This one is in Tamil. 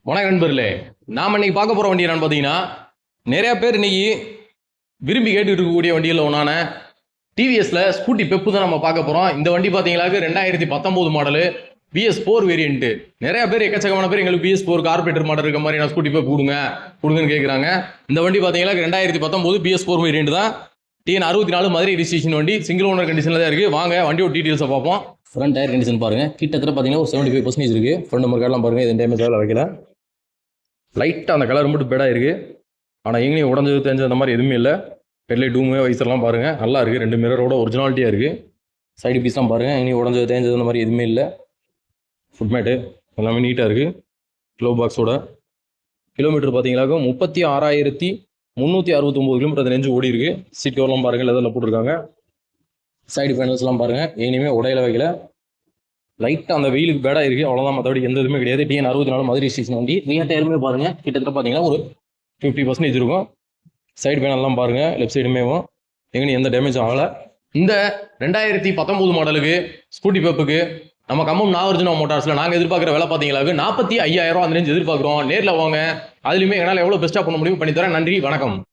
வணக்கம் நண்பர்களே. நாம் இன்னைக்கு பார்க்க போகிற வண்டி என்னன்னு பார்த்தீங்கன்னா, நிறைய பேர் இன்னைக்கு விரும்பி கேட்டுட்டு இருக்கக்கூடிய வண்டியில் ஒன்றான டிவிஎஸ்ல ஸ்கூட்டி பெப்பு தான் நம்ம பார்க்க போகிறோம். இந்த வண்டி பார்த்தீங்கன்னாக்க 2019 மாடலு BS4 வேரியன்ட்டு. நிறைய பேர் எக்கச்சக்கமான பேர் எங்களுக்கு BS4 கார்பரேட்டர் மாடல் இருக்க மாதிரி நான் ஸ்கூட்டி பெப் கொடுங்கன்னு கேட்குறாங்க. இந்த வண்டி பார்த்தீங்கன்னா 2019 BS4 வேரியன்ட் தான். TN 64 மதுரை ரிஜிஸ்ட்ரேஷன் வண்டி, சிங்கிள் ஓனர் கண்டிஷனில் தான் இருக்குது. வாங்க வண்டியோட டீட்டெயில்ஸை பார்ப்போம். ஃப்ரண்ட் டயர் கண்டிஷன் பாருங்கள், கிட்டத்தட்ட பார்த்தீங்கன்னா ஒரு 75% இருக்குது. ஃப்ரண்ட் நம்பர் கார்டெலாம் பாருங்கள், இது டேமேஜ் ஆகல வைக்கல. லைட்டாக அந்த கலர் மட்டும் பேடாக இருக்குது. ஆனால் எங்கேயும் உடஞ்சது தெரிஞ்ச அந்த மாதிரி எதுவுமே இல்லை. ஹெட்லைட் டூமு வைசர்லாம் பாருங்கள் நல்லா இருக்குது. 2 மிரரோட ஒரிஜினாலிட்டியாக இருக்குது. சைடு பீஸ்லாம் பாருங்கள், எங்கேயும் உடஞ்சது தேஞ்சது அந்த மாதிரி எதுவுமே இல்லை. ஃபுட்மேட்டு எல்லாமே நீட்டாக இருக்குது. க்ளோ பாக்ஸோட கிலோமீட்டர் பார்த்தீங்கன்னாக்கா 36,369 கிலோமீட்டர் ரேஞ்சு ஓடி இருக்குது. சீட் கவர்லாம் பாருங்கள், லெதரில் போட்டிருக்காங்க. சைடு பேனல்ஸ்லாம் பாருங்கள், எங்கேயுமே உடையில வைக்கல. லைட்டாக அந்த வெயிலுக்கு பேடாக இருக்குது, அவ்வளோதான். மற்றபடி எந்த இதுவுமே கிடையாது. TN 64 மதுரை ஸ்டேஷன் வண்டி. ரியர் டயருமே பாருங்கள், கிட்டத்தட்ட பார்த்தீங்கன்னா ஒரு 50% இருக்கும். சைடு பேனல்லாம் பாருங்கள், லெஃப்ட் சைடுமேவும் எங்கேயும் எந்த டேமேஜும் ஆகலை. இந்த 2019 மாடலுக்கு ஸ்கூட்டி பெப்புக்கு நம்ம கம்பம் நாகார்ஜுனா மோட்டார்ஸில் நாங்கள் எதிர்பார்க்குற விலை பார்த்தீங்களாக்கு 45,000 அந்த ரேஞ்ச் எதிர்பார்க்குறோம். நேரில் வாங்க, அதுலேயுமே என்னால் எவ்வளோ பெஸ்ட்டாக பண்ண முடியும் பண்ணித்தரேன். நன்றி, வணக்கம்.